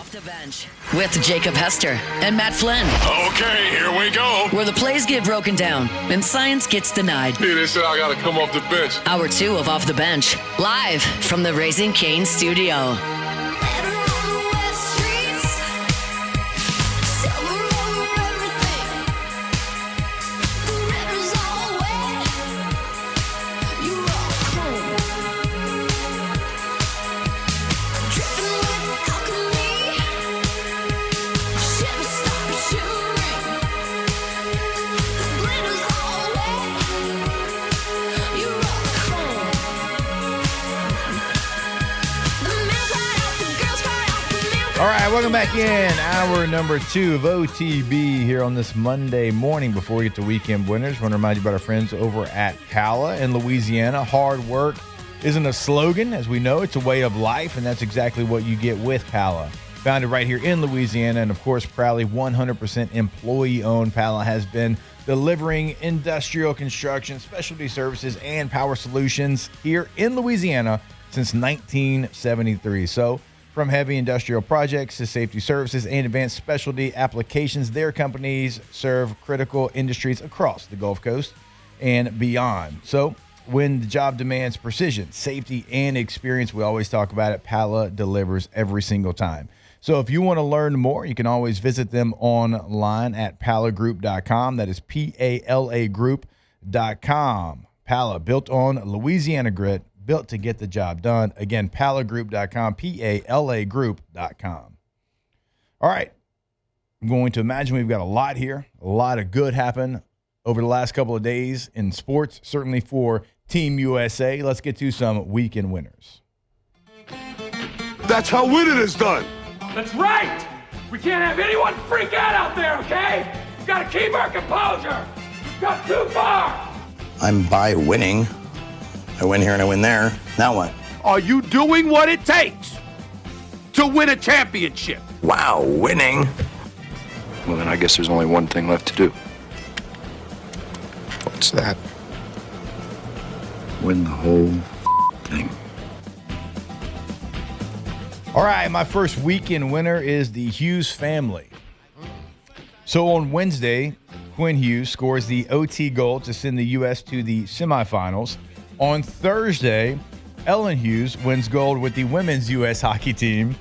Off the Bench with Jacob Hester and Matt Flynn. Okay, here we go. Where the plays get broken down and science gets denied. Hey, they said I got to come off the bench. Hour 2 of Off the Bench, live from the Raising Cane's studio. All right, welcome back in. Hour number 2 of OTB here on this Monday morning. Before we get to weekend winners, I want to remind you about our friends over at Pala in Louisiana. Hard work isn't a slogan, as we know. It's a way of life, and that's exactly what you get with Pala. Founded right here in Louisiana, and of course, proudly 100% employee-owned. Pala has been delivering industrial construction, specialty services, and power solutions here in Louisiana since 1973. So, from heavy industrial projects to safety services and advanced specialty applications, their companies serve critical industries across the Gulf Coast and beyond. So when the job demands precision, safety, and experience, we always talk about it, Pala delivers every single time. So if you want to learn more, you can always visit them online at palagroup.com. That is P-A-L-A group.com. Pala, built on Louisiana grit, built to get the job done. Again, palagroup.com, P-A-L-A group.com. All right. I'm going to imagine we've got a lot here. A lot of good happened over the last couple of days in sports, certainly for Team USA. Let's get to some weekend winners. That's how winning is done. That's right. We can't have anyone freak out there, okay? We've got to keep our composure. We've got too far. I'm by winning. I win here and I win there. Now what? Are you doing what it takes to win a championship? Wow, winning. Well, then I guess there's only one thing left to do. What's that? Win the whole thing. All right, my first weekend winner is the Hughes family. So on Wednesday, Quinn Hughes scores the OT goal to send the U.S. to the semifinals. On Thursday, Ellen Hughes wins gold with the women's U.S. hockey team.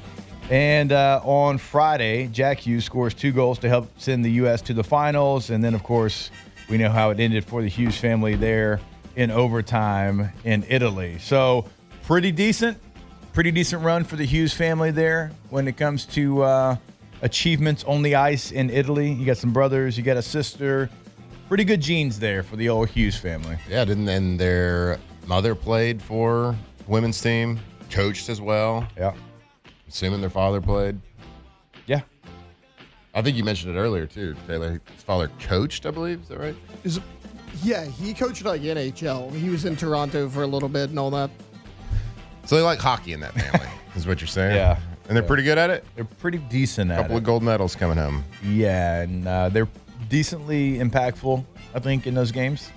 And on Friday, Jack Hughes scores 2 goals to help send the U.S. to the finals. And then, of course, we know how it ended for the Hughes family there in overtime in Italy. So pretty decent run for the Hughes family there when it comes to achievements on the ice in Italy. You got some brothers, you got a sister. Pretty good genes there for the old Hughes family. Yeah, and their mother played for the women's team, coached as well. Yeah. Assuming their father played. Yeah. I think you mentioned it earlier, too, Taylor. His father coached, I believe. Is that right? Yeah, he coached like NHL. He was in Toronto for a little bit and all that. So they like hockey in that family, is what you're saying? Yeah. And they're pretty good at it? They're pretty decent at it. A couple of gold medals coming home. Yeah, and they're decently impactful, I think, in those games.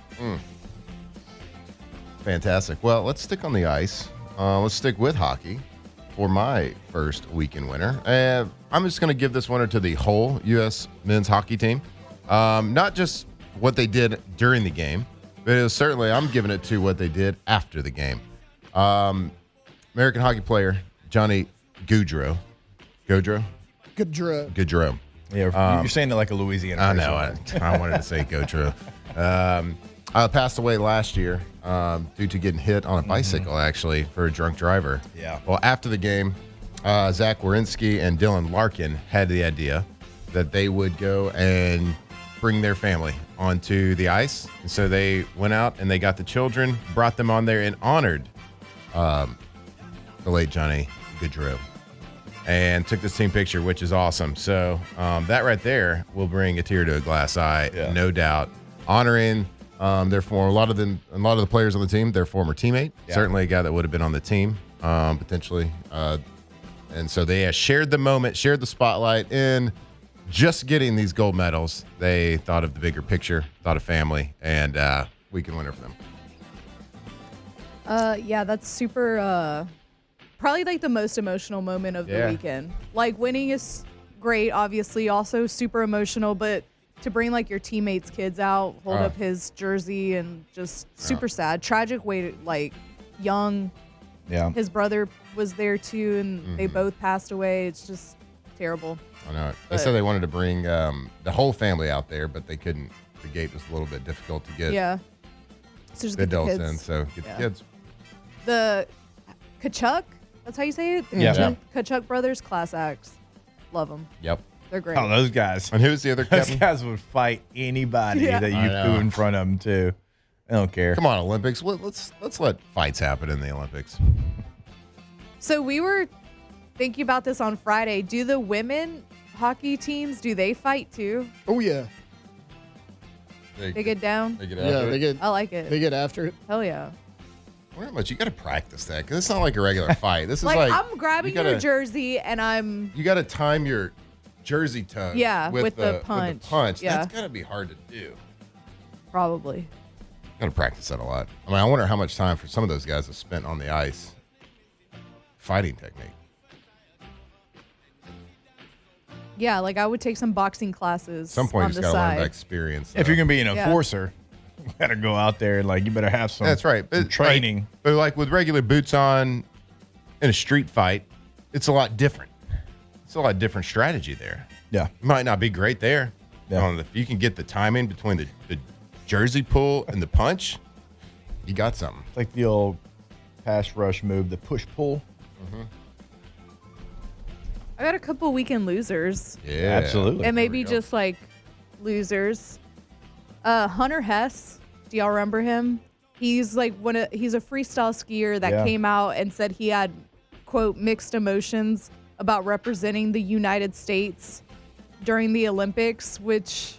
Fantastic. Well, let's stick on the ice. Let's stick with hockey for my first weekend winner. I'm just going to give this winner to the whole U.S. men's hockey team. Not just what they did during the game, but it was certainly I'm giving it to what they did after the game. American hockey player Johnny Gaudreau. Gaudreau? Gaudreau. Yeah, you're saying it like a Louisiana I know. I wanted to say Gaudreau. Passed away last year due to getting hit on a bicycle, actually, for a drunk driver. Yeah. Well, after the game, Zach Werenski and Dylan Larkin had the idea that they would go and bring their family onto the ice. And so they went out and they got the children, brought them on there, and honored the late Johnny Gaudreau. And took this team picture, which is awesome. So that right there will bring a tear to a glass eye, no doubt. Honoring their a lot of the players on the team, their former teammate, certainly a guy that would have been on the team potentially. And so they shared the moment, shared the spotlight in just getting these gold medals. They thought of the bigger picture, thought of family, and weekend winner for them. Yeah, that's super probably like the most emotional moment of the weekend. Like winning is great, obviously, also super emotional, but to bring like your teammates' kids out, hold up his jersey, and just super sad, tragic way to like young. Yeah. His brother was there too, and they both passed away. It's just terrible. I know. They said they wanted to bring the whole family out there, but they couldn't. The gate was a little bit difficult to get. Yeah. So just the get the adults kids. in, so get the kids. The Kachuk, that's how you say it? Yeah. Kachuk brothers, class acts. Love them. Yep. They're great. Oh, those guys. And who's the other Those captain? guys would fight anybody Yeah. that I you know. threw in front of them, too. I don't care. Come on, Olympics. Let's let fights happen in the Olympics. So we were thinking about this on Friday. Do the women hockey teams, do they fight too? Oh yeah. They get down? They get Yeah, after they it. get I like it. they get after it. Hell yeah. I wonder how much you got to practice that, because it's not like a regular fight. This is Like, like I'm grabbing you gotta- your jersey and I'm You got to time your jersey toe. with the punch. Yeah. That's got to be hard to do. probably. Got to practice that a lot. I mean, I wonder how much time for some of those guys have spent on the ice fighting technique. Yeah, like I would take some boxing classes. At some point, on you the just got to learn side. by experience. If you're going to be an Yeah. enforcer, you got to go out there and, like, you better have some, That's right. some But training. but like with regular boots on in a street fight, it's a lot different. It's a lot different strategy there. Yeah. It might not be great there. Yeah. If you can get the timing between the jersey pull and the punch, you got something. It's like the old pass rush move, the push-pull. I got a couple weekend losers. Yeah. Absolutely. And maybe we go. just like losers. Hunter Hess, do y'all remember him? He's like he's a freestyle skier that Yeah. came out and said he had, quote, mixed emotions about representing the United States during the Olympics, which,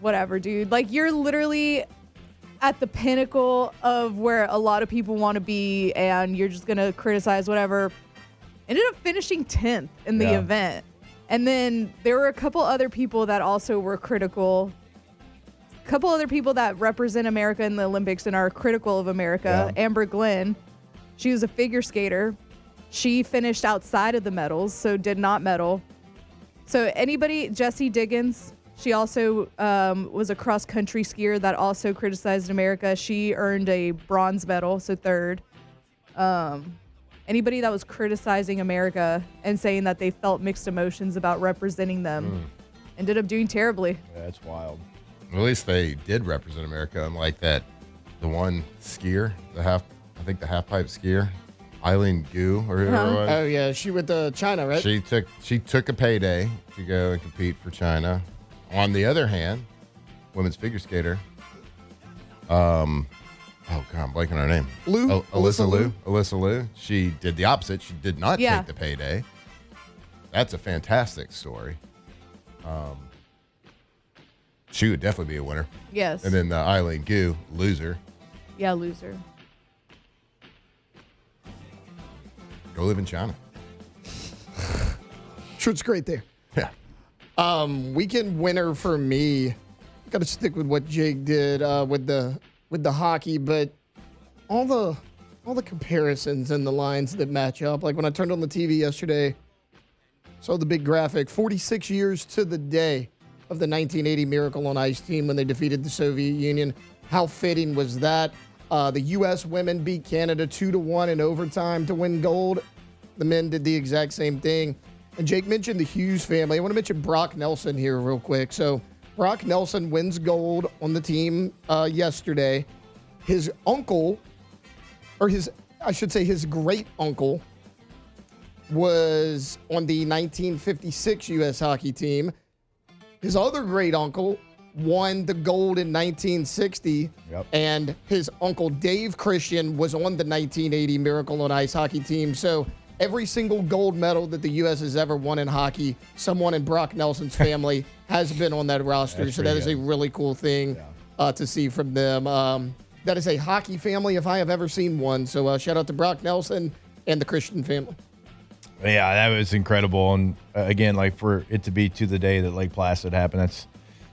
whatever, dude. Like, you're literally at the pinnacle of where a lot of people want to be, and you're just going to criticize whatever. Ended up finishing 10th in the Yeah. event. And then there were a couple other people that also were critical. A couple other people that represent America in the Olympics and are critical of America. Yeah. Amber Glenn, she was a figure skater. She finished outside of the medals, so did not medal. So anybody, Jessie Diggins, she also was a cross-country skier that also criticized America. She earned a bronze medal, so third. Anybody that was criticizing America and saying that they felt mixed emotions about representing them ended up doing terribly. Yeah, that's wild. At least they did represent America, unlike the one skier, the half pipe skier, Eileen Gu or whoever it was. Oh yeah, she with the China, right? She took a payday to go and compete for China. On the other hand, women's figure skater, oh God, I'm blanking on her name. Alyssa Liu. She did the opposite. She did not take the payday. That's a fantastic story. She would definitely be a winner. Yes. And then Eileen Gu, loser. Yeah, loser. Go live in China. Sure, it's great there. Yeah. Weekend winner for me. Got to stick with what Jake did with the hockey, but all the comparisons and the lines that match up. Like when I turned on the TV yesterday, saw the big graphic, 46 years to the day of the 1980 Miracle on Ice team when they defeated the Soviet Union. How fitting was that? The U.S. women beat Canada 2-1 in overtime to win gold. The men did the exact same thing. And Jake mentioned the Hughes family. I want to mention Brock Nelson here real quick. So Brock Nelson wins gold on the team yesterday. His uncle, or his great uncle, was on the 1956 U.S. hockey team. His other great uncle won the gold in 1960. Yep. And his uncle Dave Christian was on the 1980 Miracle on Ice hockey team. So every single gold medal that the U.S. has ever won in hockey, someone in Brock Nelson's family has been on that roster. That's So that pretty is a good. really cool thing to see from them. That is a hockey family if I have ever seen one. So shout out to Brock Nelson and the Christian family. Yeah, that was incredible. And again, like for it to be to the day that Lake Placid happened, that's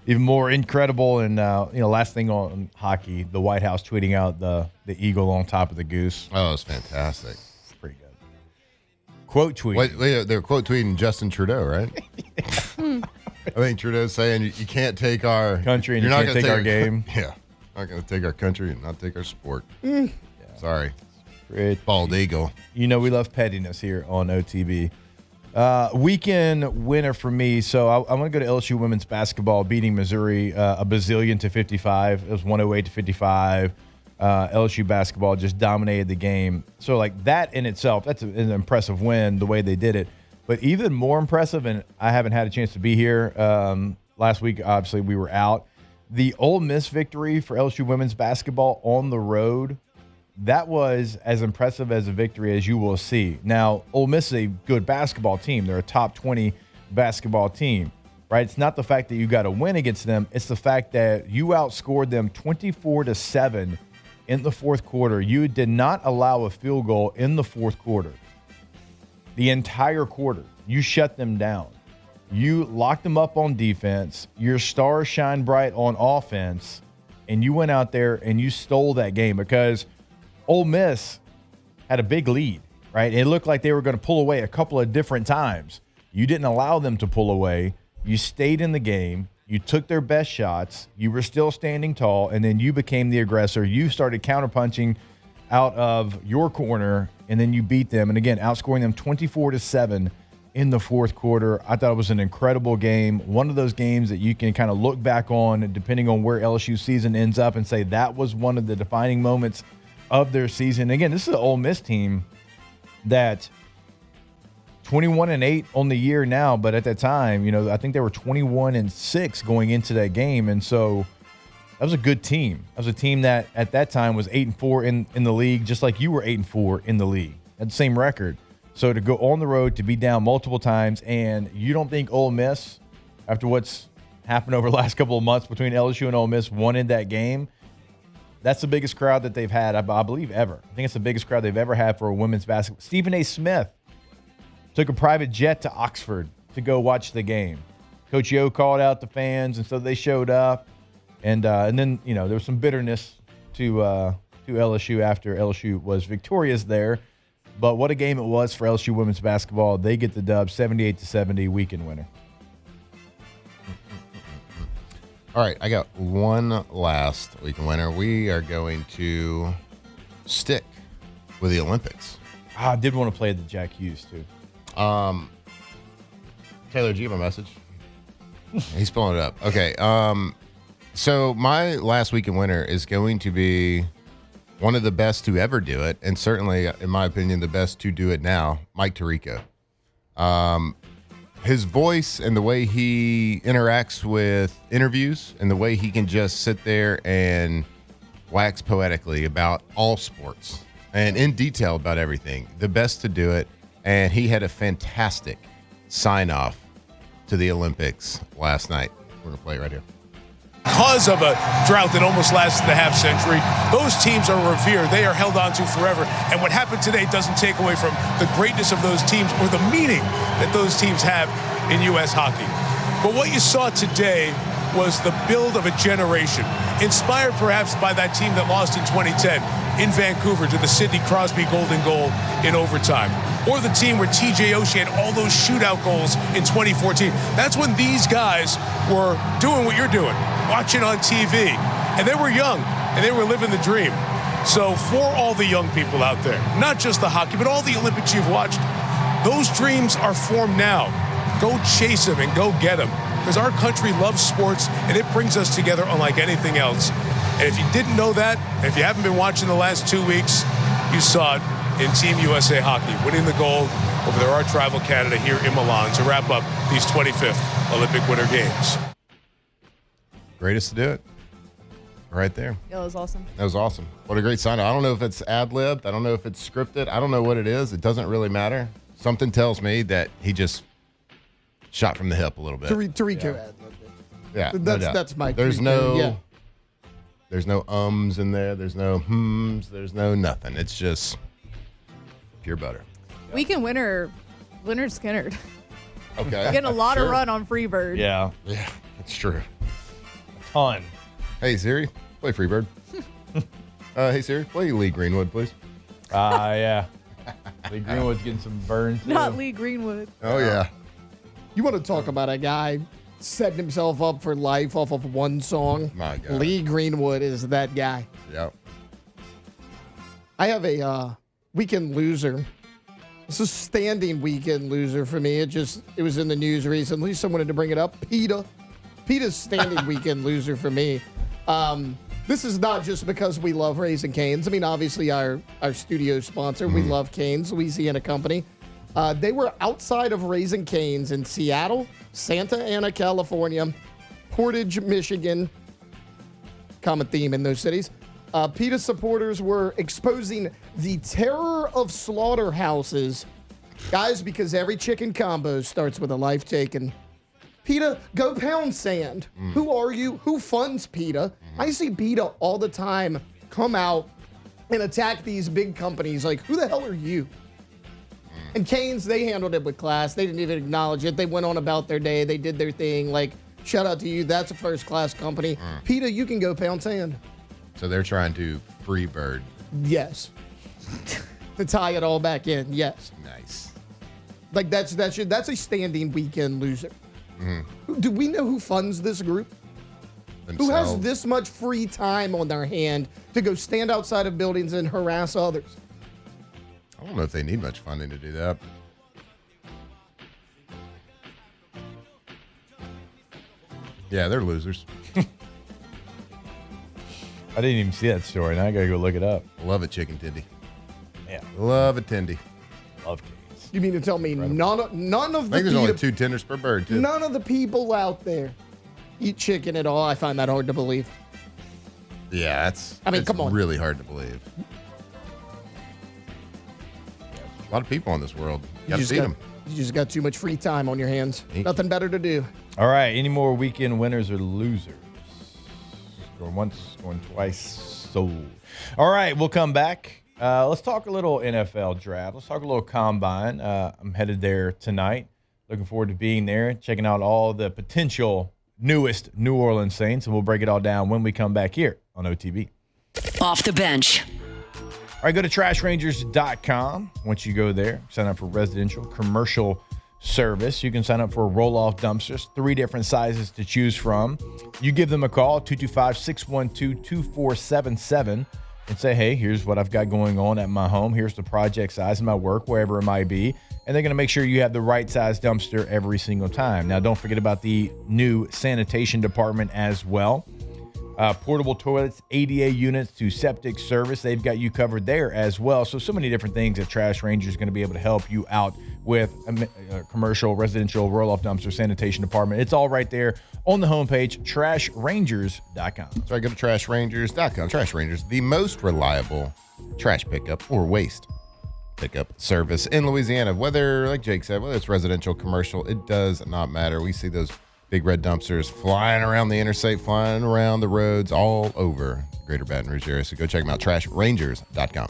even more incredible. And last thing on hockey, the White House tweeting out the eagle on top of the goose. Oh, it's fantastic. It's pretty good. quote tweeting. Wait, they're quote tweeting Justin Trudeau, right? I think Trudeau's saying you can't take our country and you can't take our game. Yeah. Not going to take our country and not take our sport. Sorry. Great. Bald eagle. You know we love pettiness here on OTB. Weekend winner for me. So I'm going to go to LSU women's basketball beating Missouri a bazillion to 55. It was 108 to 55. LSU basketball just dominated the game. So like that in itself, that's an impressive win the way they did it. But even more impressive, and I haven't had a chance to be here last week. Obviously, we were out. The Ole Miss victory for LSU women's basketball on the road, that was as impressive as a victory as you will see. Now, Ole Miss is a good basketball team. They're a top 20 basketball team, right? It's not the fact that you got to win against them. It's the fact that you outscored them 24-7 in the fourth quarter. You did not allow a field goal in the fourth quarter. The entire quarter, you shut them down. You locked them up on defense. Your stars shine bright on offense, and you went out there and you stole that game because Ole Miss had a big lead, right? It looked like they were going to pull away a couple of different times. You didn't allow them to pull away. You stayed in the game. You took their best shots. You were still standing tall, and then you became the aggressor. You started counterpunching out of your corner, and then you beat them. And again, outscoring them 24-7 in the fourth quarter. I thought it was an incredible game. One of those games that you can kind of look back on, depending on where LSU season ends up, and say that was one of the defining moments of their season. Again, this is an Ole Miss team that 21-8 on the year now, but at that time, you know, I think they were 21-6 going into that game, and so that was a good team. That was a team that at that time was 8-4 in the league, just like you were 8-4 in the league. Had the same record. So to go on the road, to be down multiple times, and you don't think Ole Miss, after what's happened over the last couple of months between LSU and Ole Miss, wanted that game? That's the biggest crowd that they've had, I believe, ever. I think it's the biggest crowd they've ever had for a women's basketball. Stephen A. Smith took a private jet to Oxford to go watch the game. Coach Yo called out the fans, and so they showed up. And then, you know, there was some bitterness to LSU after LSU was victorious there. But what a game it was for LSU women's basketball. They get the dub, 78-70, weekend winner. All right, I got one last weekend winner. We are going to stick with the Olympics. I did want to play the Jack Hughes, too. Taylor, did you get my message? He's pulling it up. Okay. So my last weekend winner is going to be one of the best to ever do it, and certainly, in my opinion, the best to do it now, Mike Tirico. His voice and the way he interacts with interviews and the way he can just sit there and wax poetically about all sports and in detail about everything. The best to do it, and he had a fantastic sign-off to the Olympics last night. We're going to play it right here. Because of a drought that almost lasted a half century, those teams are revered. They are held on to forever. And what happened today doesn't take away from the greatness of those teams or the meaning that those teams have in U.S. hockey. But what you saw today was the build of a generation, inspired perhaps by that team that lost in 2010 in Vancouver to the Sidney Crosby golden goal in overtime. Or the team where TJ Oshie had all those shootout goals in 2014. That's when these guys were doing what you're doing, watching on TV. And they were young, and they were living the dream. So for all the young people out there, not just the hockey, but all the Olympics you've watched, those dreams are formed now. Go chase them and go get them. Because our country loves sports, and it brings us together unlike anything else. And if you didn't know that, and if you haven't been watching the last 2 weeks, you saw it in Team USA Hockey, winning the gold over their arch rival Canada here in Milan to wrap up these 25th Olympic Winter Games. Greatest to do it. Right there. It was awesome. That was awesome. What a great sign. I don't know if it's ad-libbed. I don't know if it's scripted. I don't know what it is. It doesn't really matter. Something tells me that he just shot from the hip a little bit. Tirico ad-libbed it. Yeah. That's my There's Tirico, no yeah. There's no ums in there. There's no hms. There's no nothing. It's just pure butter. Weekend winner, Leonard Skinner. Okay. Getting a lot Sure. of run on Freebird. Yeah. Yeah, that's true. A ton. Hey, Siri, play Freebird. Hey, Siri, play Lee Greenwood, please. Yeah. Lee Greenwood's getting some burns. Not Lee Greenwood. Oh, yeah. You want to talk about a guy setting himself up for life off of one song? My God. Lee Greenwood is that guy. Yep. I have a weekend loser. It's a standing weekend loser for me. It was in the news recently, so I wanted to bring it up. PETA's standing weekend loser for me. This is not just because we love Raising Cane's. I mean, obviously our studio sponsor, we love Cane's, Louisiana company. They were outside of Raising Cane's in Seattle, Santa Ana, California, Portage, Michigan. Common theme in those cities. PETA supporters were exposing the terror of slaughterhouses. Guys, because every chicken combo starts with a life taken. PETA, go pound sand. Who are you? Who funds PETA? I see PETA all the time come out and attack these big companies. Like, who the hell are you? And Cane's, they handled it with class. They didn't even acknowledge it. They went on about their day. They did their thing. Like, shout out to you. That's a first-class company. PETA, you can go pound sand. So they're trying to free bird. Yes. To tie it all back in, yes. Nice. Like, that's a standing weekend loser. Do we know who funds this group? Themselves. Who has this much free time on their hand to go stand outside of buildings and harass others? I don't know if they need much funding to do that. Yeah, they're losers. I didn't even see that story. Now I got to go look it up. Love it, chicken tendy. Yeah. Love a tendy. Love Cane's. You mean to tell me none of I the think there's only PETA 2 tenders per bird, too. none of the people out there eat chicken at all? I find that hard to believe. Yeah, come on. Really hard to believe. A lot of people in this world. You gotta feed them. You just got too much free time on your hands. Thank Nothing better to do. All right. Any more weekend winners or losers? Going once, going twice. Sold. All right. We'll come back. Let's talk a little NFL draft. Let's talk a little combine. I'm headed there tonight. Looking forward to being there, checking out all the potential newest New Orleans Saints, and we'll break it all down when we come back here on OTB. Off the bench. All right, go to trashrangers.com. Once you go there, sign up for residential, commercial service. You can sign up for roll-off dumpsters, 3 different sizes to choose from. You give them a call, 225-612-2477, and say, hey, here's what I've got going on at my home. Here's the project size of my work, wherever it might be. And they're going to make sure you have the right size dumpster every single time. Now, don't forget about the new sanitation department as well. Portable toilets, ADA units to septic service. They've got you covered there as well. So many different things that Trash Ranger is going to be able to help you out with a commercial, residential, roll-off dumpster, sanitation department. It's all right there on the homepage, trashrangers.com. So I go to trashrangers.com. Trash Rangers, the most reliable trash pickup or waste pickup service in Louisiana. Whether, like Jake said, whether it's residential, commercial, it does not matter. We see those big red dumpsters flying around the interstate, flying around the roads all over the greater Baton Rouge area. So go check them out, trashrangers.com.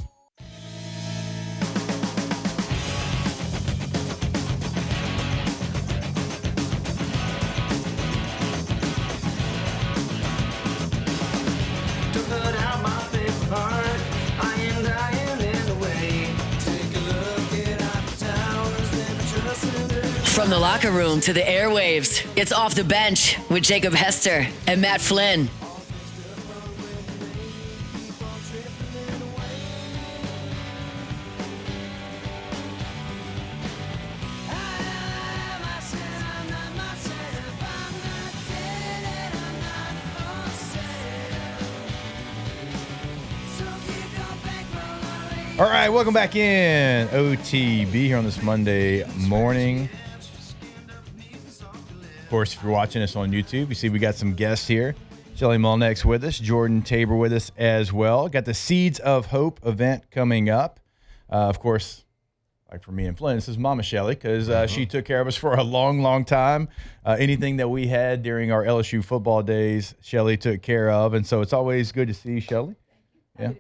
From the locker room to the airwaves, it's Off the Bench with Jacob Hester and Matt Flynn. All right, welcome back in OTB here on this Monday morning. Of course, if you're watching us on YouTube, you see we got some guests here. Shelley Mullenix with us, Jordan Tabor with us as well. Got the Seeds of Hope event coming up. Of course, like for me and Flynn, this is Mama Shelley because she took care of us for a long, long time. Anything that we had during our LSU football days, Shelley took care of. And so it's always good to see you, Shelley. Yeah.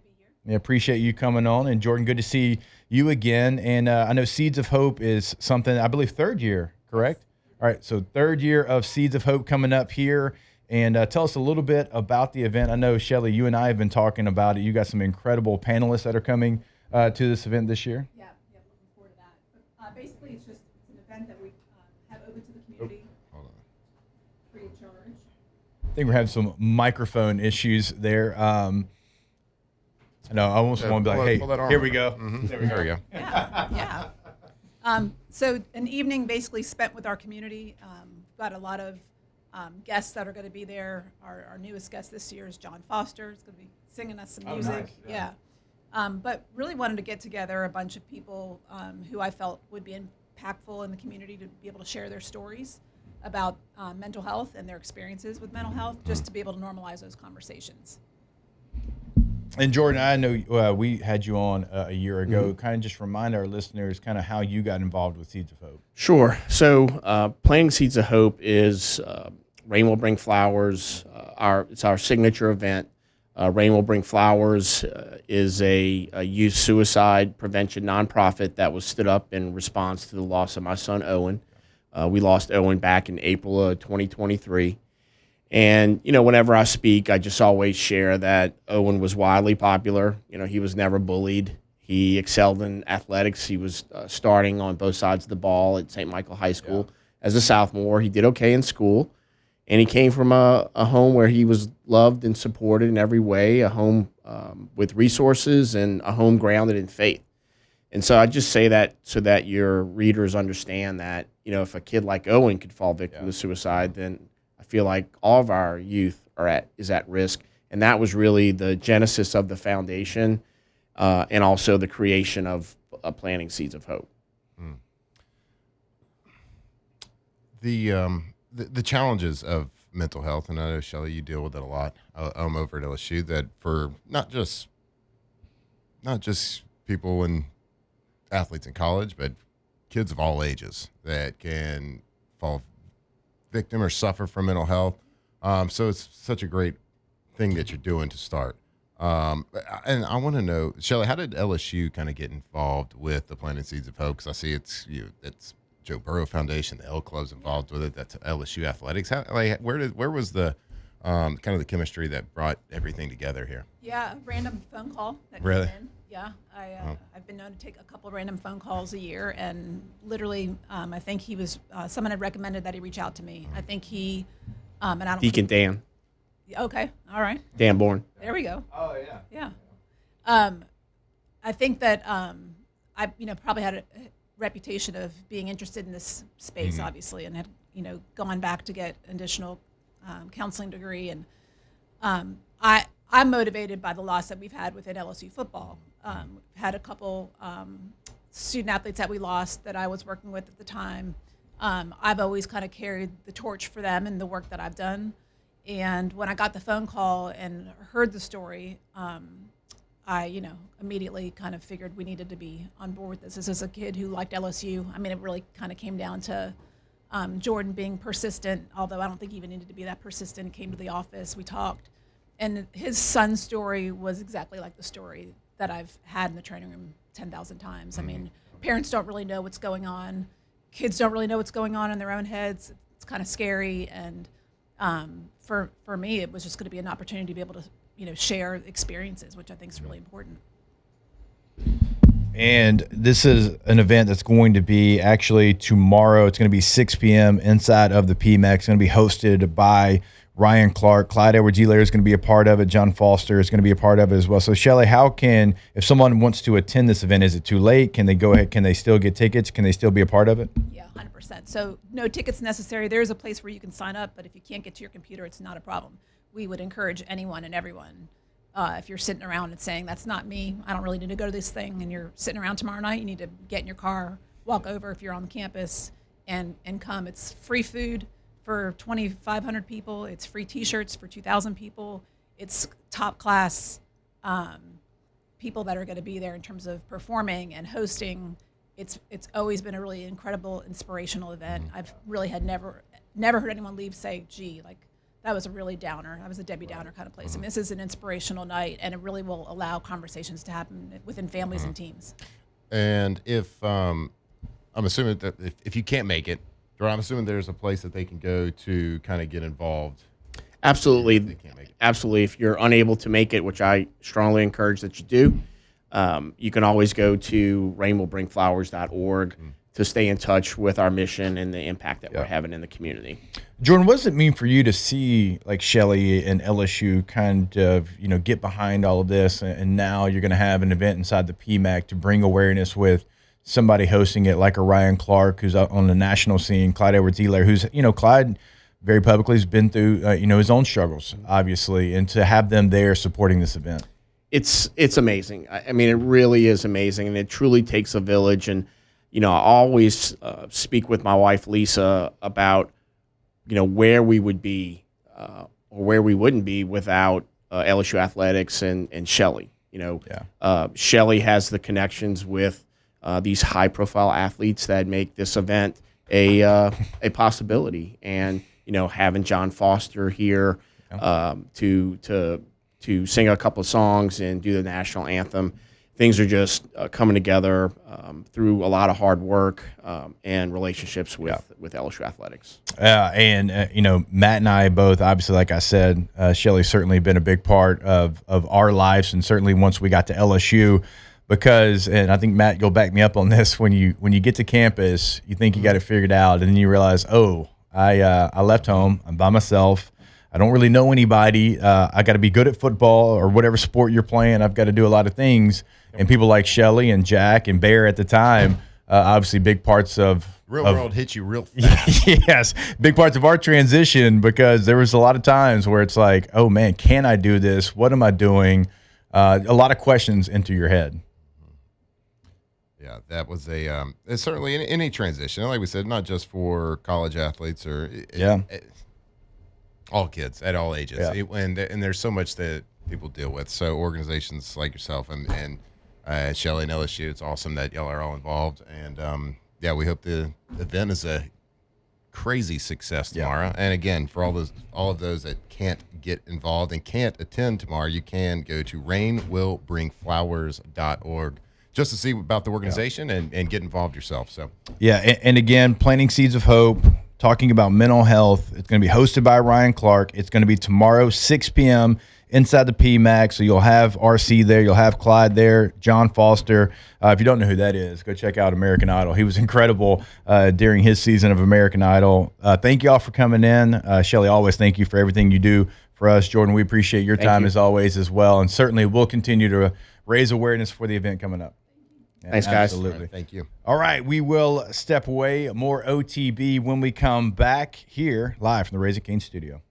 I appreciate you coming on. And Jordan, good to see you again. And I know Seeds of Hope is something, I believe, 3rd year, correct? All right, so 3rd year of Seeds of Hope coming up here. And tell us a little bit about the event. I know, Shelley, you and I have been talking about it. You got some incredible panelists that are coming to this event this year. Yeah, community. Free of charge. I think we're having some microphone issues there. I know I almost want to be like, hey, here we go. Mm-hmm. There we go. Yeah. So an evening basically spent with our community. Got a lot of guests that are going to be there. Our newest guest this year is John Foster. He's going to be singing us some music. Nice. Yeah. But really wanted to get together a bunch of people who I felt would be impactful in the community to be able to share their stories about mental health and their experiences with mental health, just to be able to normalize those conversations. And Jordan, I know we had you on a year ago. Kind of just remind our listeners kind of how you got involved with Seeds of Hope. Sure. So Planting Seeds of Hope is Rain Will Bring Flowers. It's our signature event. Rain Will Bring Flowers is a youth suicide prevention nonprofit that was stood up in response to the loss of my son, Owen. We lost Owen back in April of 2023. And, whenever I speak, I just always share that Owen was widely popular. He was never bullied. He excelled in athletics. He was starting on both sides of the ball at St. Michael High School as a sophomore. He did okay in school. And he came from a home where he was loved and supported in every way, a home with resources and a home grounded in faith. And so I just say that so that your readers understand that, if a kid like Owen could fall victim to suicide, then I feel like all of our youth is at risk. And that was really the genesis of the foundation and also the creation of Planting Seeds of Hope. The challenges of mental health, and I know, Shelley, you deal with it a lot over at LSU, that for not just people and athletes in college, but kids of all ages that can fall victim or suffer from mental health. So it's such a great thing that you're doing to start. And I want to know, Shelley, how did LSU kind of get involved with the Planting Seeds of Hope? Because I see it's Joe Burrow Foundation, the L Club's involved with it. That's LSU athletics. Where was the kind of the chemistry that brought everything together here? Yeah, a random phone call that Really? came in. Yeah, I've been known to take a couple random phone calls a year, and literally, I think he was someone had recommended that he reach out to me. I think he and I don't. Deacon Dan. Okay, all right. Dan Bourne. There we go. Oh yeah. Yeah. I think that I probably had a reputation of being interested in this space, obviously, and had gone back to get an additional counseling degree, and I'm motivated by the loss that we've had within LSU football. Had a couple student athletes that we lost that I was working with at the time. I've always kind of carried the torch for them and the work that I've done. And when I got the phone call and heard the story, I immediately kind of figured we needed to be on board with this. This is a kid who liked LSU. I mean, it really kind of came down to Jordan being persistent, although I don't think he even needed to be that persistent. Came to the office, we talked. And his son's story was exactly like the story that I've had in the training room 10,000 times. I mean, parents don't really know what's going on. Kids don't really know what's going on in their own heads. It's kind of scary. And for me, it was just going to be an opportunity to be able to, share experiences, which I think is really important. And this is an event that's going to be actually tomorrow. It's going to be 6 p.m. inside of the PMEX. It's going to be hosted by Ryan Clark. Clyde Edwards-Helaire is going to be a part of it. John Foster is going to be a part of it as well. So, Shelley, if someone wants to attend this event, is it too late? Can they go ahead? Can they still get tickets? Can they still be a part of it? Yeah, 100%. So no tickets necessary. There's a place where you can sign up, but if you can't get to your computer, it's not a problem. We would encourage anyone and everyone, if you're sitting around and saying, that's not me, I don't really need to go to this thing, and you're sitting around tomorrow night, you need to get in your car, walk over if you're on the campus, and come. It's free food for 2,500 people. It's free T-shirts for 2,000 people. It's top class people that are going to be there in terms of performing and hosting. It's always been a really incredible, inspirational event. I've really had never heard anyone leave say, gee, like that was a really downer. That was a Debbie Downer kind of place. And this is an inspirational night, and it really will allow conversations to happen within families and teams. And if I'm assuming that if you can't make it, I'm assuming there's a place that they can go to kind of get involved. Absolutely. If they can't make it. Absolutely. If you're unable to make it, which I strongly encourage that you do, you can always go to rainwillbringflowers.org stay in touch with our mission and the impact that we're having in the community. Jordan, what does it mean for you to see like Shelley and LSU kind of, get behind all of this, and now you're going to have an event inside the PMAC to bring awareness with somebody hosting it like a Ryan Clark, who's out on the national scene, Clyde Edwards-Helaire, who's, Clyde very publicly has been through, his own struggles, obviously, and to have them there supporting this event. It's amazing. I mean, it really is amazing, and it truly takes a village. And, I always speak with my wife, Lisa, about, where we would be or where we wouldn't be without LSU athletics and Shelley. Shelley has the connections with these high-profile athletes that make this event a possibility. And, having John Foster here to sing a couple of songs and do the national anthem. Things are just coming together through a lot of hard work and relationships with LSU athletics. And Matt and I both, obviously, like I said, Shelley's certainly been a big part of our lives, and certainly once we got to LSU, because, and I think Matt, you'll back me up on this, when you get to campus, you think you got it figured out, and then you realize, I left home, I'm by myself. I don't really know anybody. I got to be good at football or whatever sport you're playing. I've got to do a lot of things. And people like Shelley and Jack and Bear at the time, obviously big parts of real world hits you real fast. Yes, big parts of our transition, because there was a lot of times where it's like, oh man, can I do this? What am I doing? A lot of questions enter your head. Yeah, that was it's certainly any transition. Like we said, not just for college athletes or all kids at all ages. And there's so much that people deal with. So organizations like yourself and Shelley and LSU, it's awesome that y'all are all involved. And we hope the event is a crazy success tomorrow. And again, for all of those that can't get involved and can't attend tomorrow, you can go to rainwillbringflowers.org just to see about the organization and get involved yourself. So and again, planting seeds of hope, talking about mental health. It's going to be hosted by Ryan Clark. It's going to be tomorrow, 6 p.m. inside the PMAC. So you'll have RC there. You'll have Clyde there, John Foster. If you don't know who that is, go check out American Idol. He was incredible during his season of American Idol. Thank you all for coming in. Shelley, always thank you for everything you do for us. Jordan, we appreciate your time as always as well. And certainly we'll continue to raise awareness for the event coming up. Thanks, guys. Absolutely. Right, thank you. All right, we will step away. More OTB when we come back here live from the Raising Cane studio.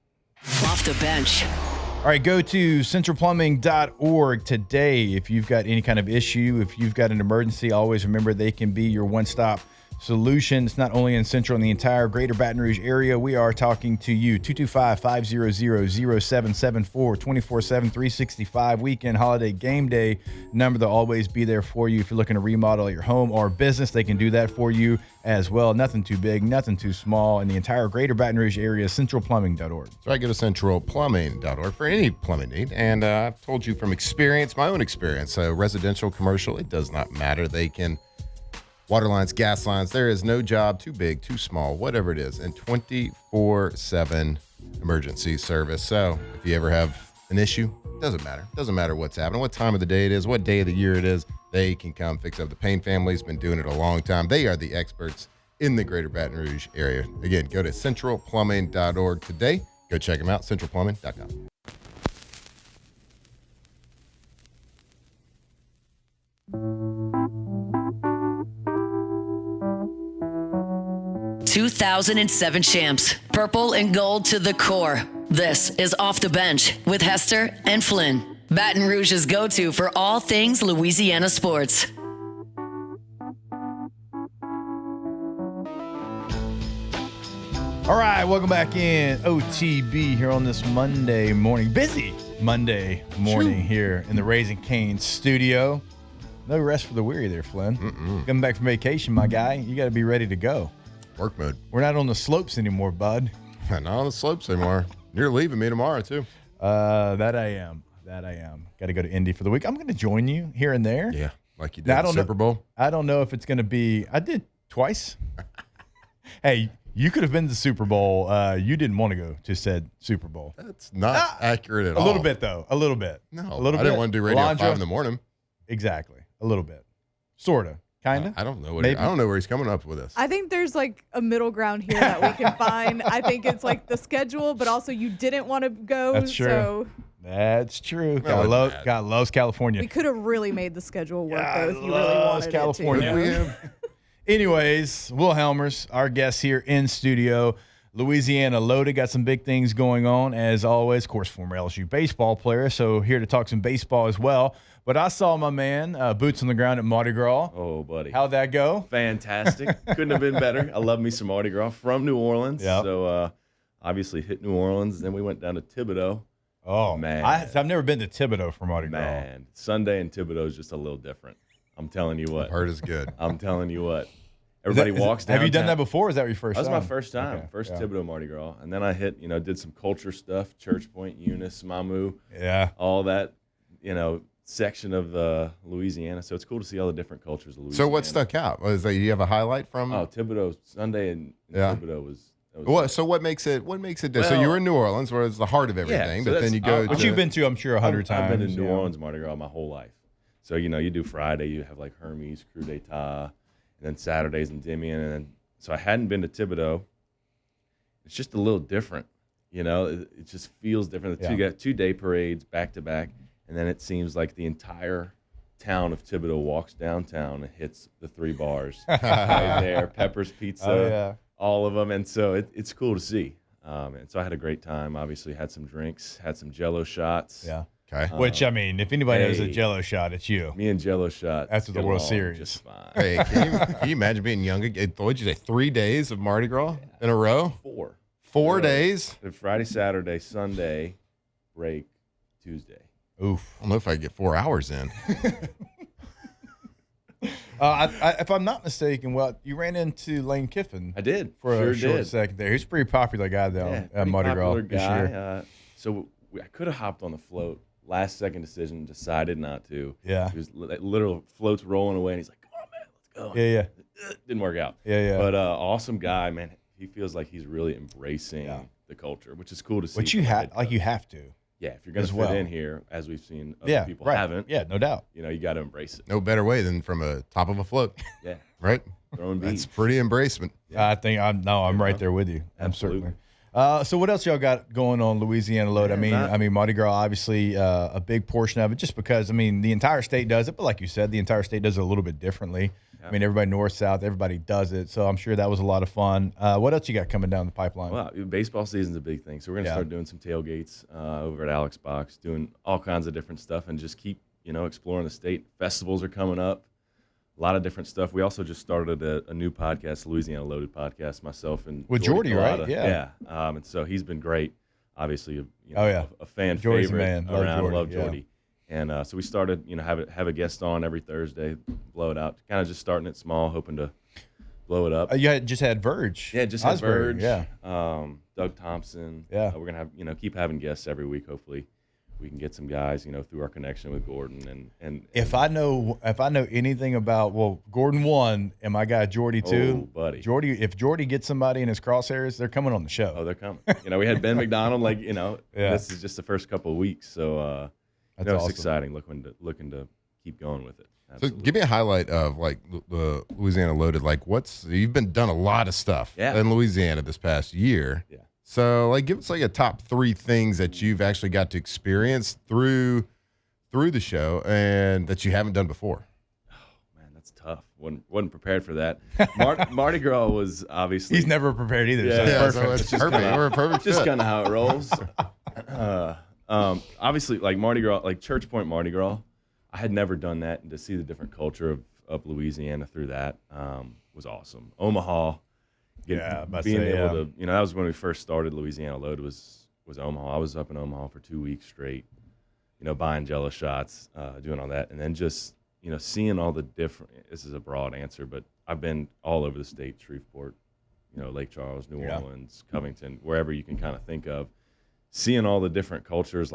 Off the bench. All right, go to centralplumbing.org today. If you've got any kind of issue, if you've got an emergency, always remember they can be your one-stop solution. It's not only in Central and the entire greater Baton Rouge area. We are talking to you. 225-500-0774, 24/7, 365, weekend, holiday, game day number. They'll always be there for you. If you're looking to remodel your home or business, they can do that for you as well. Nothing too big, nothing too small. In the entire greater Baton Rouge area, centralplumbing.org. So I go to centralplumbing.org for any plumbing need. And I've told you from experience, my own experience, residential, commercial, it does not matter. They can water lines, gas lines, there is no job too big, too small, whatever it is, and 24/7 emergency service. So if you ever have an issue, doesn't matter. Doesn't matter what's happening, what time of the day it is, what day of the year it is, they can come fix up. The Payne family's been doing it a long time. They are the experts in the greater Baton Rouge area. Again, go to centralplumbing.org today. Go check them out, centralplumbing.com. 2007 champs, purple and gold to the core. This is Off the Bench with Hester and Flynn, Baton Rouge's go-to for all things Louisiana sports. All right, welcome back in OTB here on this Monday morning. Busy Monday morning here in the Raising Cane studio. No rest for the weary there, Flynn. Coming back from vacation, my guy. You got to be ready to go. Work mode. We're not on the slopes anymore, bud. Not on the slopes anymore. You're leaving me tomorrow, too. That I am. Got to go to Indy for the week. I'm going to join you here and there. Yeah, like you did at the Super Bowl. I don't know if it's going to be – I did twice. Hey, you could have been to the Super Bowl. You didn't want to go to said Super Bowl. That's not accurate at all. A little bit, though. No, a little bit. I didn't want to do radio at 5 in the morning. Exactly. A little bit. Sort of. kind of. I don't know. Maybe. I don't know where he's coming up with this. I think there's like a middle ground here that we can find. I think it's like the schedule, but also you didn't want to go. That's true. So That's true. No, God loves California. we could have really made the schedule work though if you really loves wanted California. it to. Anyways, Will Helmers, our guest here in studio. Louisiana loaded, got some big things going on as always. Of course, former LSU baseball player, so here to talk some baseball as well. But I saw my man, boots on the ground at Mardi Gras. Oh, buddy. How'd that go? Fantastic. Couldn't have been better. I love me some Mardi Gras from New Orleans. Yep. So obviously hit New Orleans. Then we went down to Thibodaux. Oh, man. I've never been to Thibodaux for Mardi Gras. Man, Sunday in Thibodaux is just a little different. I'm telling you what. Heard is good. I'm telling you what. Everybody walks down. Have you done that before? Or is that your first time? That was my first time. Okay, First yeah. Thibodaux Mardi Gras. And then I hit, did some culture stuff, Church Point, Eunice, Mamou. Yeah. All that, section of Louisiana. So it's cool to see all the different cultures of Louisiana. So what stuck out? Was that you have a highlight from? Oh, Thibodaux Sunday in Thibodaux was. So what makes it different? So you were in New Orleans, where it's the heart of everything, so but then you go. Which you've been to, I'm sure, 100 times. I've been to New Orleans Mardi Gras my whole life. So you do Friday, you have like Hermes, Coup d'Etat, and then Saturdays in Endymion, and then so I hadn't been to Thibodaux. It's just a little different, It just feels different. You got 2-day parades back to back, and then it seems like the entire town of Thibodaux walks downtown and hits the 3 bars right there. Pepper's Pizza, all of them, and so it's cool to see. And so I had a great time. Obviously, had some drinks, had some Jello shots. Yeah. Okay. Which, I mean, if anybody knows a Jello shot, it's you. Me and Jello shot. After the World Series. Just fine. Hey, can you imagine being young again? What'd you say? 3 days of Mardi Gras in a row? 4. 4 days? Friday, Saturday, Sunday, break, Tuesday. Oof. I don't know if I could get 4 hours in. If I'm not mistaken, you ran into Lane Kiffin. I did. For a short second there. He's a pretty popular guy, though, at Mardi Gras this year. So I could have hopped on the float. Last second decision, decided not to. Yeah. He was literal floats rolling away, and he's like, "Come on, man, let's go." Yeah. Didn't work out. Yeah. But awesome guy, man. He feels like he's really embracing the culture, which is cool to see. Which you have to. Yeah, if you're going to fit in here, as we've seen other people haven't. Yeah, no doubt. You got to embrace it. No better way than from a top of a float. Yeah. Right? Throwing That's beads. pretty embracement. I think I'm right there with you. Absolutely. Certainly. So what else y'all got going on Louisiana Load? I mean Mardi Gras obviously a big portion of it, just because the entire state does it, but like you said, the entire state does it a little bit differently. I mean, everybody north, south, everybody does it. So I'm sure that was a lot of fun. What else you got coming down the pipeline? Well, baseball season's a big thing, so we're gonna start doing some tailgates over at Alex Box, doing all kinds of different stuff, and just keep exploring the state. Festivals are coming up. A lot of different stuff. We also just started a new podcast, Louisiana Loaded podcast, myself and with Jordy, right? Yeah. And so he's been great. Obviously, a fan Jordy's favorite man. around. Love Yeah. Jordy. And so we started, have a guest on every Thursday, blow it out. Kind of just starting it small, hoping to blow it up. You just had Verge. Yeah, just had Verge. Yeah. Doug Thompson. Yeah. We're gonna have keep having guests every week. Hopefully, we can get some guys through our connection with Gordon and if I know anything about Gordon won and my guy Jordy too. Oh, buddy. If Jordy gets somebody in his crosshairs, they're coming on the show. Oh, they're coming. We had Ben McDonald. This is just the first couple of weeks, so that's it's awesome. exciting. Looking to keep going with it. Absolutely. So give me a highlight of the Louisiana Loaded. You've done a lot of stuff in Louisiana this past year. Yeah. So give us a top 3 things that you've actually got to experience through the show and that you haven't done before. Oh man, that's tough. Wasn't prepared for that. Mardi Gras was obviously he's never prepared either. Yeah, so it's perfect. We're a perfect just fit. kind of how it rolls. Obviously, Mardi Gras, Church Point Mardi Gras, I had never done that, and to see the different culture of Louisiana through that was awesome. Omaha. Being able to, that was when we first started Louisiana Load was Omaha. I was up in Omaha for 2 weeks straight, buying Jello shots, doing all that. And then just, seeing all the different, this is a broad answer, but I've been all over the state, Shreveport, Lake Charles, New Orleans, Covington, wherever you can kind of think of, seeing all the different cultures,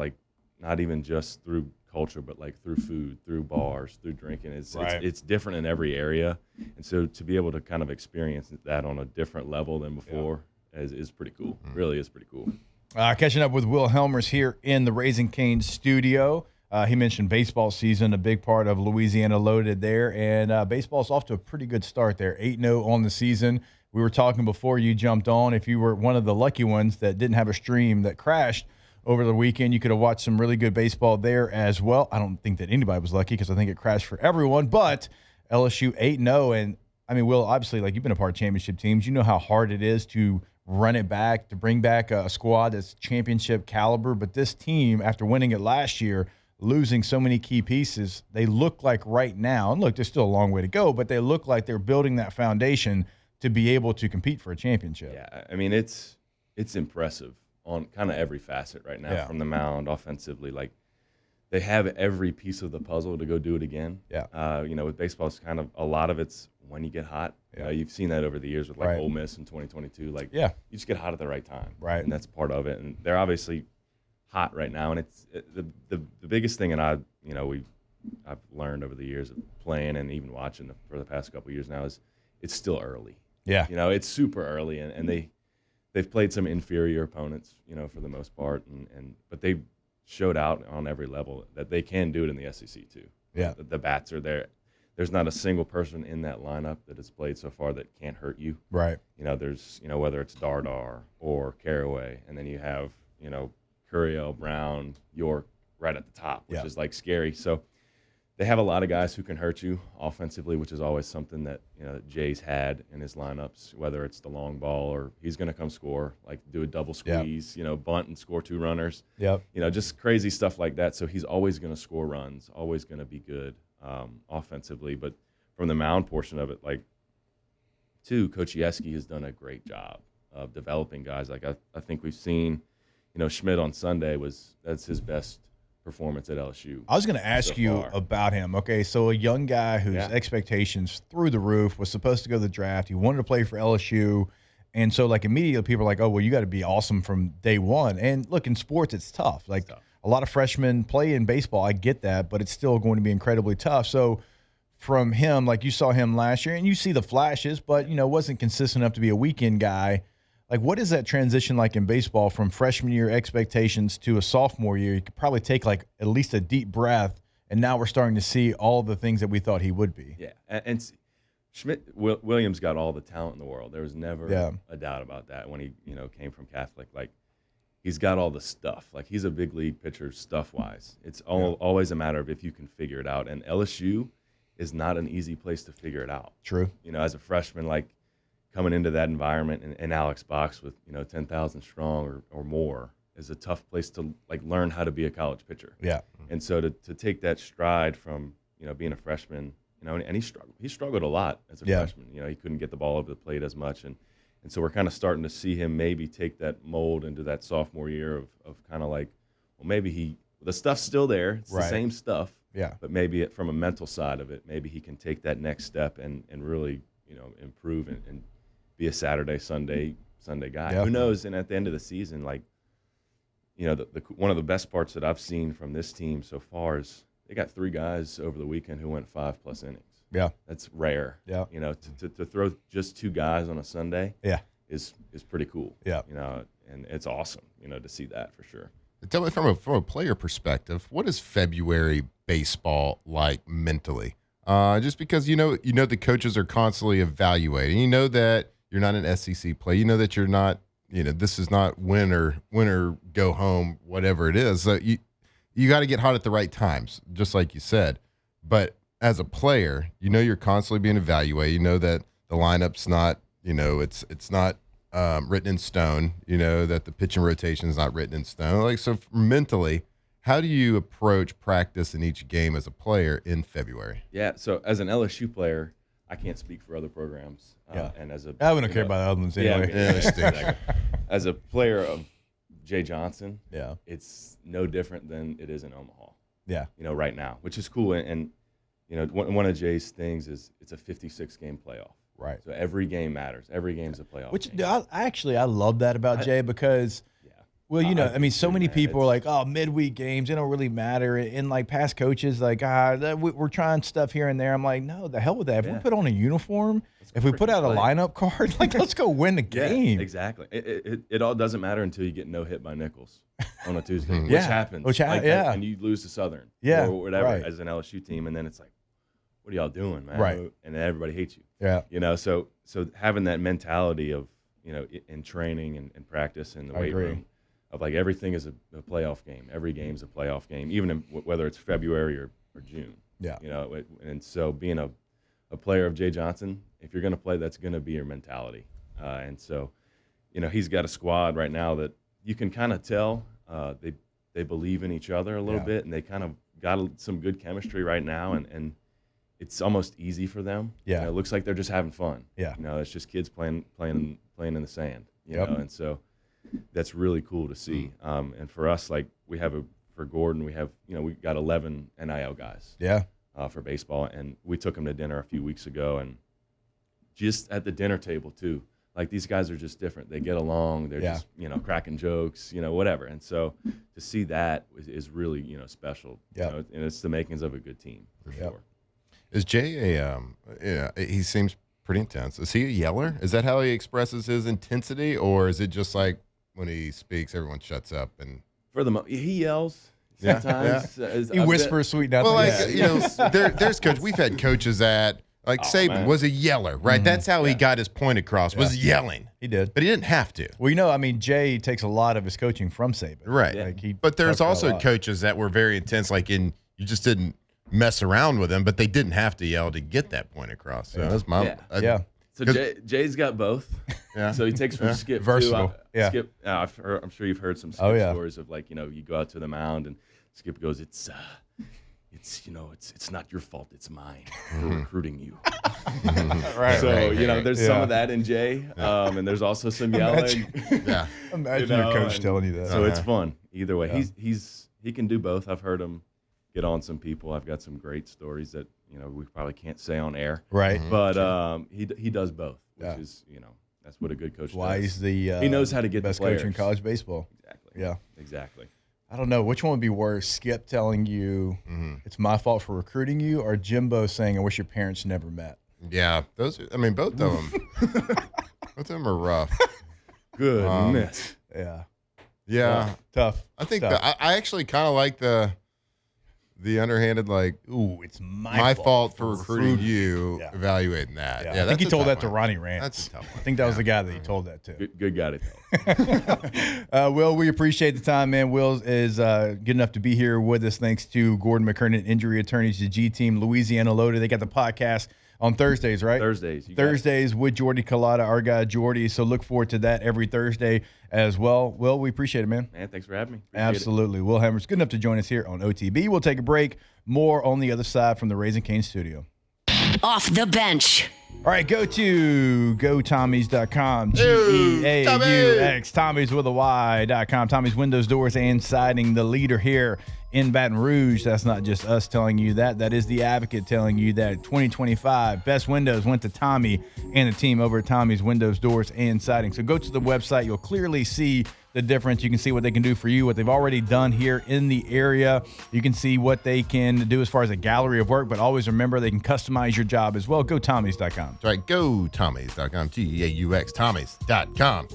not even just through culture, but through food, through bars, through drinking. It's different in every area. And so to be able to kind of experience that on a different level than before is pretty cool. Really is pretty cool. Catching up with Will Helmers here in the Raising Cane's studio. He mentioned baseball season, a big part of Louisiana loaded there, and baseball's off to a pretty good start there, 8-0 on the season. We were talking before you jumped on. If you were one of the lucky ones that didn't have a stream that crashed over the weekend, you could have watched some really good baseball there as well. I don't think that anybody was lucky because I think it crashed for everyone, but LSU 8-0, and I mean, Will, obviously, like you've been a part of championship teams. You know how hard it is to run it back, to bring back a squad that's championship caliber. But this team, after winning it last year, losing so many key pieces, they look like right now, and look, there's still a long way to go, but they look like they're building that foundation to be able to compete for a championship. Yeah, I mean, it's impressive on kind of every facet right now, from the mound, offensively. Like, they have every piece of the puzzle to go do it again. Yeah. You know, with baseball, it's kind of a lot of it's when you get hot. Yeah. You've seen that over the years with like Ole Miss in 2022. Like, you just get hot at the right time. Right. And that's part of it. And they're obviously hot right now. And it's the biggest thing, and I've learned over the years of playing and even watching for the past couple of years now, is it's still early. Yeah. You know, it's super early, and they've played some inferior opponents, you know, for the most part, but they've showed out on every level that they can do it in the SEC too. Yeah. The bats are there. There's not a single person in that lineup that has played so far that can't hurt you. Right. You know, there's, you know, whether it's Dardar or Caraway, and then you have, you know, Curiel, Brown, York right at the top, which is like scary. So they have a lot of guys who can hurt you offensively, which is always something that, you know, Jay's had in his lineups, whether it's the long ball or he's going to come score, like do a double squeeze, you know, bunt and score 2 runners. Yep. You know, just crazy stuff like that. So he's always going to score runs, always going to be good offensively. But from the mound portion of it, like, Coach Yeski has done a great job of developing guys. Like, I think we've seen, you know, Schmidt on Sunday that's his best performance at LSU. I was going to ask you about him. Okay, so a young guy whose expectations through the roof, was supposed to go to the draft. He wanted to play for LSU. And so, like, immediately people are like, oh, well, you got to be awesome from day one. And look, in sports, it's tough. Like, a lot of freshmen play in baseball. I get that, but it's still going to be incredibly tough. So from him, like, you saw him last year, and you see the flashes, but, you know, wasn't consistent enough to be a weekend guy. Like, what is that transition like in baseball from freshman year expectations to a sophomore year? You could probably take, like, at least a deep breath, and now we're starting to see all the things that we thought he would be. Yeah, and Williams got all the talent in the world. There was never a doubt about that when he, you know, came from Catholic. Like, he's got all the stuff. Like, he's a big league pitcher stuff-wise. It's always a matter of if you can figure it out. And LSU is not an easy place to figure it out. True. You know, as a freshman, like, coming into that environment in Alex Box with, you know, 10,000 strong or more is a tough place to, like, learn how to be a college pitcher. Yeah. And so to take that stride from, you know, being a freshman, you know, and he struggled a lot as a freshman. You know, he couldn't get the ball over the plate as much. And so we're kind of starting to see him maybe take that mold into that sophomore year of kind of like, well, maybe the stuff's still there. It's the same stuff. Yeah. But maybe from a mental side of it, maybe he can take that next step and really, you know, improve and be a Saturday, Sunday guy. Yeah. Who knows? And at the end of the season, like, you know, the one of the best parts that I've seen from this team so far is they got 3 guys over the weekend who went 5+ innings. Yeah. That's rare. Yeah. You know, to throw just 2 guys on a Sunday is pretty cool. Yeah. You know, and it's awesome, you know, to see that for sure. Tell me from a player perspective, what is February baseball like mentally? Just because you know the coaches are constantly evaluating. You know that you're not an SEC play. You know that you're not, you know, this is not win or go home, whatever it is. So you got to get hot at the right times, just like you said. But as a player, you know you're constantly being evaluated. You know that the lineup's not, you know, it's not written in stone. You know that the pitching rotation is not written in stone. Like, so mentally, how do you approach practice in each game as a player in February? Yeah, so as an LSU player, I can't speak for other programs. And as a I don't care about the other ones anyway. Exactly. As a player of Jay Johnson, yeah, it's no different than it is in Omaha. Yeah, you know, right now, which is cool. And you know, one of Jay's things is it's a 56-game playoff. Right. So every game matters. Every game's a playoff. Which game. I love that about Jay because. Well, you know, I mean, so many people are like, oh, midweek games, they don't really matter. And like past coaches, like, we're trying stuff here and there. I'm like, no, the hell with that. If we put on a uniform, if we put out a lineup card, like, let's go win the game. Yeah, exactly. It all doesn't matter until you get no hit by Nichols. on a Tuesday, which Yeah. happens. And you lose to Southern, or whatever, as an LSU team, and then it's like, what are y'all doing, man? Right. And then everybody hates you. Yeah. So having that mentality of, in training and practice in the weight room, of like everything is a playoff game. Every game's a playoff game, even whether it's February or June. Yeah. And so being a player of Jay Johnson, if you're going to play, that's going to be your mentality. And so, he's got a squad right now that you can kind of tell they believe in each other a little bit, and they kind of got some good chemistry right now, and it's almost easy for them. Yeah. It looks like they're just having fun. Yeah. It's just kids playing in the sand. You know, and so that's really cool to see. And for us, like for Gordon, we have we got 11 NIL guys. Yeah. For baseball, and we took them to dinner a few weeks ago, and just at the dinner table too. Like, these guys are just different. They get along. They're just cracking jokes, whatever. And so to see that is really special. Yeah. And it's the makings of a good team for sure. Is Jay he seems pretty intense. Is he a yeller? Is that how he expresses his intensity, or is it just like when he speaks, everyone shuts up? And he yells sometimes. He whispers sweet nothing. Well, there's coach. We've had coaches that Saban was a yeller, right? Mm-hmm. That's how he got his point across. Was yelling. He did, but he didn't have to. Well, Jay takes a lot of his coaching from Saban, right? Like but there's also coaches that were very intense, you just didn't mess around with them, but they didn't have to yell to get that point across. So that's my So Jay's got both. Yeah. So he takes from Skip versatile. Too. Skip, I'm sure you've heard some Skip stories of you go out to the mound and Skip goes, it's not your fault, it's mine for recruiting you. There's some of that in Jay, and there's also some yelling. Imagine your coach telling you that. So it's fun either way. He can do both. I've heard him get on some people. I've got some great stories that we probably can't say on air. Right. But he does both, which is that's what a good coach does. Why he's the he knows how to get best the players. coach in college baseball. Exactly. Yeah. Exactly. I don't know which one would be worse: Skip telling you it's my fault for recruiting you, or Jimbo saying I wish your parents never met. Yeah, both of them. Both of them are rough. Goodness. Yeah. Tough. I think I actually kind of like the underhanded, ooh, it's my fault for recruiting you, evaluating that. Yeah, I think he told that to Ronnie Rance. That's a tough one. I think that was the guy that he told that to. Good guy to tell. Will, we appreciate the time, man. Will is good enough to be here with us thanks to Gordon McKernan, injury attorneys, the G Team, Louisiana Loaded. They got the podcast on Thursdays, right? Thursdays with Jordy Collada, our guy Jordy. So look forward to that every Thursday as well. Will, we appreciate it, man. Man, thanks for having me. Absolutely. Will Helmers, good enough to join us here on OTB. We'll take a break. More on the other side from the Raising Cane studio. Off the bench. All right, go to GoTommies.com, G-E-A-U-X, Tommies with a Y.com. Tommy's Windows, Doors, and Siding, the leader here in Baton Rouge. That's not just us telling you that. That is the Advocate telling you that 2025 best windows went to Tommy and the team over at Tommy's Windows, Doors, and Siding. So go to the website. You'll clearly see the difference. You can see what they can do for you, what they've already done here in the area. You can see what they can do as far as a gallery of work, but always remember they can customize your job as well. Go Tommies.com. That's right. Go Tommies.com, G-E-A-U-X, Tommies.com.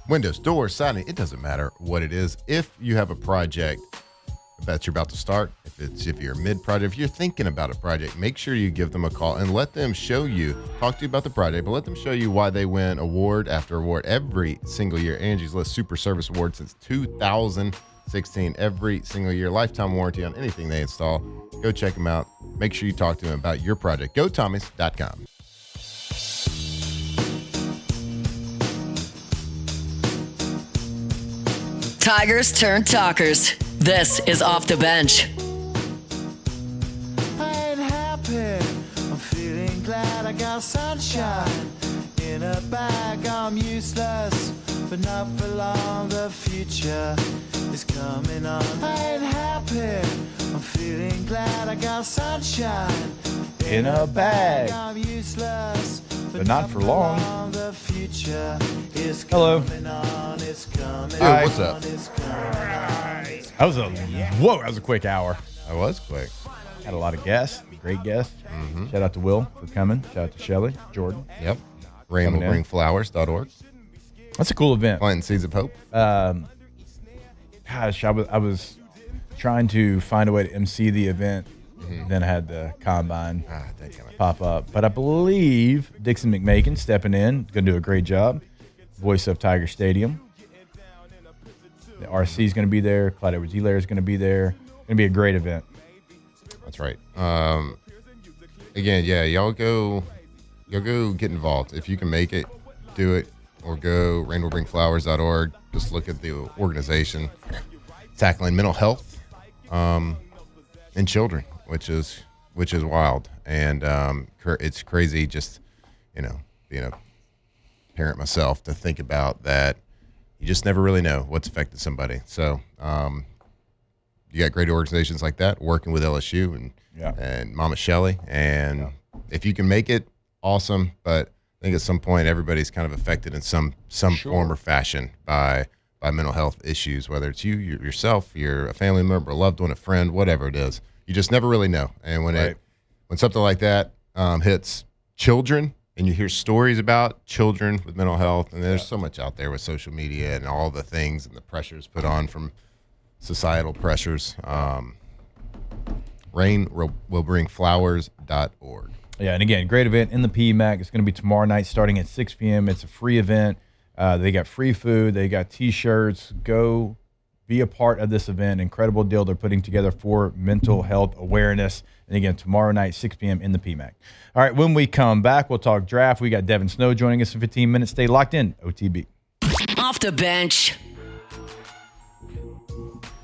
Windows, doors, siding, it doesn't matter what it is. If you have a project that you're about to start, if you're mid-project, if you're thinking about a project, make sure you give them a call and let them show you, talk to you about the project, but let them show you why they win award after award every single year. Angie's List Super Service Award since 2016, every single year. Lifetime warranty on anything they install. Go check them out. Make sure you talk to them about your project. Go Tommies.com. Tigers turn talkers. This is Off the Bench. I ain't happy. I'm feeling glad I got sunshine in a bag. I'm useless, but not for long. The future is coming on. I ain't happy. I'm feeling glad I got sunshine in a bag. I'm useless, but not for long. The future is Hello. coming on. It's coming Hey, on. what's up? It's coming. That was a quick hour. That was quick. Had a lot of guests, great guests. Shout out to Will for coming. Shout out to Shelley, Jordan. Yep. RainbowBringFlowers.org. That's a cool event. Planting Seeds of Hope. gosh, I was trying to find a way to MC the event. Then I had the combine pop up. But I believe Dixon McMakin stepping in, going to do a great job. Voice of Tiger Stadium. The RC is going to be there. Clyde Edwards-Helaire is going to be there. Going to be a great event. That's right. Again, yeah, y'all go get involved. If you can make it, do it. Or go rainwillbringflowers.org. Just look at the organization tackling mental health in children, which is wild. And it's crazy just, being a parent myself to think about that. You just never really know what's affected somebody. So you got great organizations like that working with LSU and Mama Shelley. And if you can make it, awesome. But I think at some point everybody's kind of affected in some form or fashion by mental health issues, whether it's yourself, you're a family member, a loved one, a friend, whatever it is. You just never really know. And when something like that hits children, and you hear stories about children with mental health, and there's so much out there with social media and all the things and the pressures put on from societal pressures. rainwillbringflowers.org. Yeah, and again, great event in the PMAC. It's going to be tomorrow night starting at 6 p.m. It's a free event. They got free food. They got T-shirts. Go be a part of this event. Incredible deal they're putting together for mental health awareness. And again, tomorrow night, 6 p.m. in the PMAC. All right, when we come back, we'll talk draft. We got Devin Snow joining us in 15 minutes. Stay locked in, OTB. Off the bench.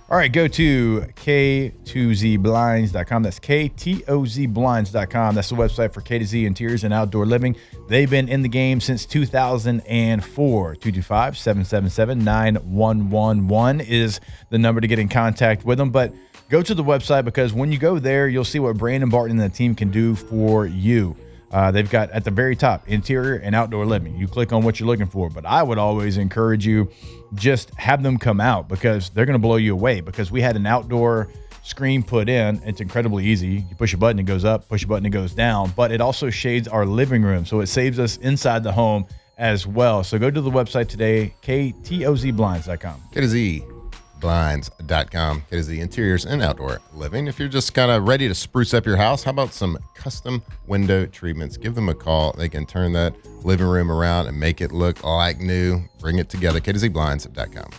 All right, go to K2ZBlinds.com. That's KTOZBlinds.com. That's the website for K2Z Interiors and Outdoor Living. They've been in the game since 2004. 225-777-9111 is the number to get in contact with them. But go to the website, because when you go there, you'll see what Brandon Barton and the team can do for you. They've got at the very top, interior and outdoor living. You click on what you're looking for. But I would always encourage you, just have them come out, because they're going to blow you away. Because we had an outdoor screen put in. It's incredibly easy. You push a button, it goes up. Push a button, it goes down. But it also shades our living room, so it saves us inside the home as well. So go to the website today, KTOZBlinds.com. KTOZBlinds.com. KTOZ Interiors and Outdoor Living. If you're just kind of ready to spruce up your house, how about some custom window treatments? Give them a call. They can turn that living room around and make it look like new. Bring it together. KTOZBlinds.com.